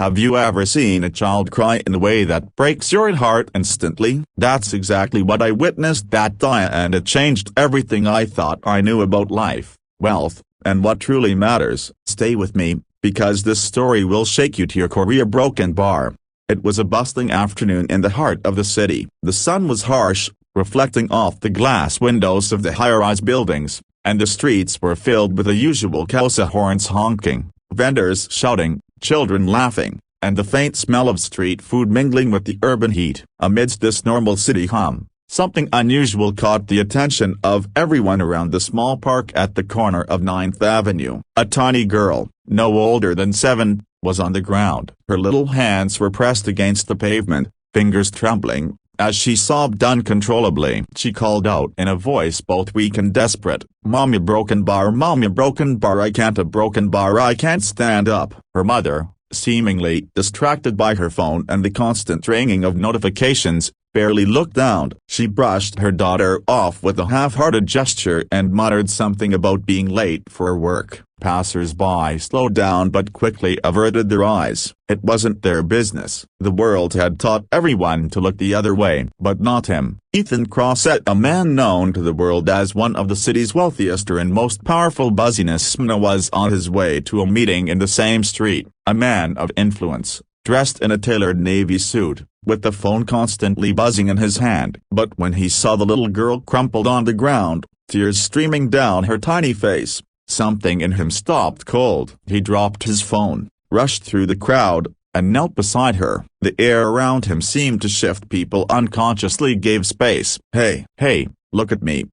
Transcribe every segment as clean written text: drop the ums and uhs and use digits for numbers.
Have you ever seen a child cry in a way that breaks your heart instantly? That's exactly what I witnessed that day, and it changed everything I thought I knew about life, wealth, and what truly matters. Stay with me, because this story will shake you to your core. Broken bar. It was a bustling afternoon in the heart of the city. The sun was harsh, reflecting off the glass windows of the high-rise buildings, and the streets were filled with the usual chaos: horns honking, vendors shouting, children laughing, and the faint smell of street food mingling with the urban heat. Amidst this normal city hum, something unusual caught the attention of everyone around the small park at the corner of 9th Avenue. A tiny girl, no older than 7, was on the ground. Her little hands were pressed against the pavement, fingers trembling, as she sobbed uncontrollably. She called out in a voice both weak and desperate, "Mommy, broken bar, mommy, broken bar, I can't, a broken bar, I can't stand up." Her mother, seemingly distracted by her phone and the constant ringing of notifications, barely looked down. She brushed her daughter off with a half-hearted gesture and muttered something about being late for work. Passers-by slowed down but quickly averted their eyes. It wasn't their business. The world had taught everyone to look the other way, but not him. Ethan Crossett, a man known to the world as one of the city's wealthiest and most powerful businessmen, was on his way to a meeting in the same street. A man of influence, dressed in a tailored navy suit, with the phone constantly buzzing in his hand. But when he saw the little girl crumpled on the ground, tears streaming down her tiny face, something in him stopped cold. He dropped his phone, rushed through the crowd, and knelt beside her. The air around him seemed to shift. People unconsciously gave space. Hey, look at me,"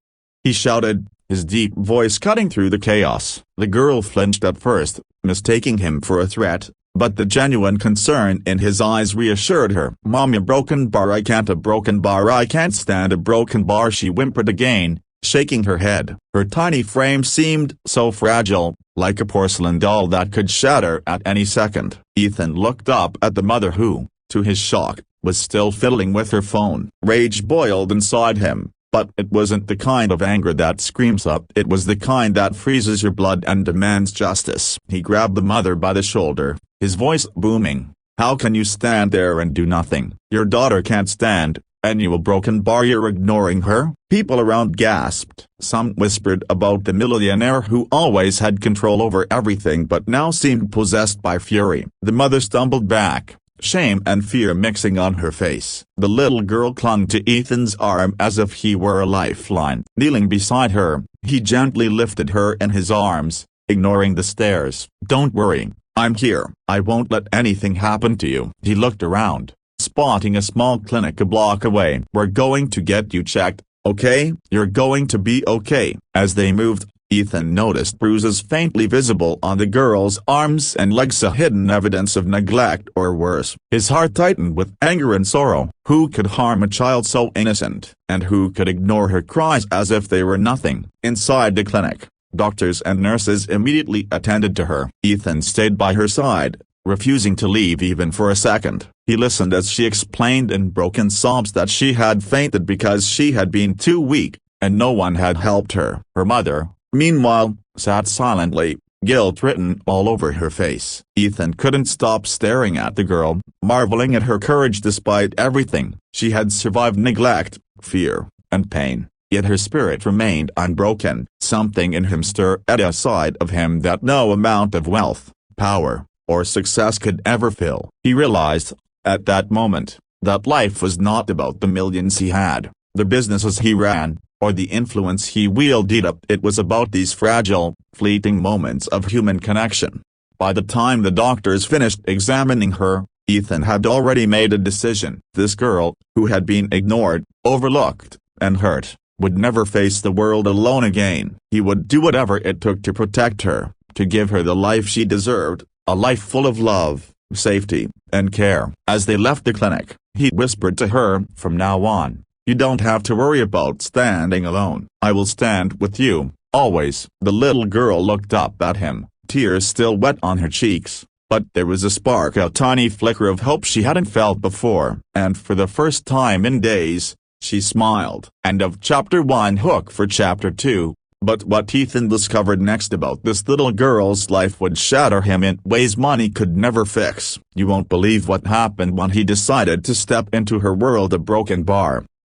he shouted, his deep voice cutting through the chaos. The girl flinched at first, mistaking him for a threat, but the genuine concern in his eyes reassured her. "Mommy, a broken bar, I can't, a broken bar, I can't stand a broken bar," she whimpered again, shaking her head. Her tiny frame seemed so fragile, like a porcelain doll that could shatter at any second. Ethan looked up at the mother who, to his shock, was still fiddling with her phone. Rage boiled inside him, but it wasn't the kind of anger that screams up. It was the kind that freezes your blood and demands justice. He grabbed the mother by the shoulder, his voice booming. "How can you stand there and do nothing? Your daughter can't stand, and you a broken bar, you're ignoring her?" People around gasped. Some whispered about the millionaire who always had control over everything but now seemed possessed by fury. The mother stumbled back, shame and fear mixing on her face. The little girl clung to Ethan's arm as if he were a lifeline. Kneeling beside her, he gently lifted her in his arms, ignoring the stares. "Don't worry, I'm here. I won't let anything happen to you." He looked around, spotting a small clinic a block away. "We're going to get you checked, okay? You're going to be okay." As they moved, Ethan noticed bruises faintly visible on the girl's arms and legs, a hidden evidence of neglect or worse. His heart tightened with anger and sorrow. Who could harm a child so innocent? And who could ignore her cries as if they were nothing? Inside the clinic, doctors and nurses immediately attended to her. Ethan stayed by her side, refusing to leave even for a second. He listened as she explained in broken sobs that she had fainted because she had been too weak, and no one had helped her. Her mother, meanwhile, sat silently, guilt written all over her face. Ethan couldn't stop staring at the girl, marveling at her courage despite everything. She had survived neglect, fear, and pain, yet her spirit remained unbroken. Something in him stirred at a side of him that no amount of wealth, power, or success could ever fill. He realized, at that moment, that life was not about the millions he had, the businesses he ran, or the influence he wielded. It was about these fragile, fleeting moments of human connection. By the time the doctors finished examining her, Ethan had already made a decision. This girl, who had been ignored, overlooked, and hurt, would never face the world alone again. He would do whatever it took to protect her, to give her the life she deserved, a life full of love, safety, and care. As they left the clinic, he whispered to her, "From now on, you don't have to worry about standing alone. I will stand with you, always." The little girl looked up at him, tears still wet on her cheeks, but there was a spark, a tiny flicker of hope she hadn't felt before. And for the first time in days, she smiled. End of Chapter 1. Hook for Chapter 2. But what Ethan discovered next about this little girl's life would shatter him in ways money could never fix. You won't believe what happened when he decided to step into her world. A broken bar,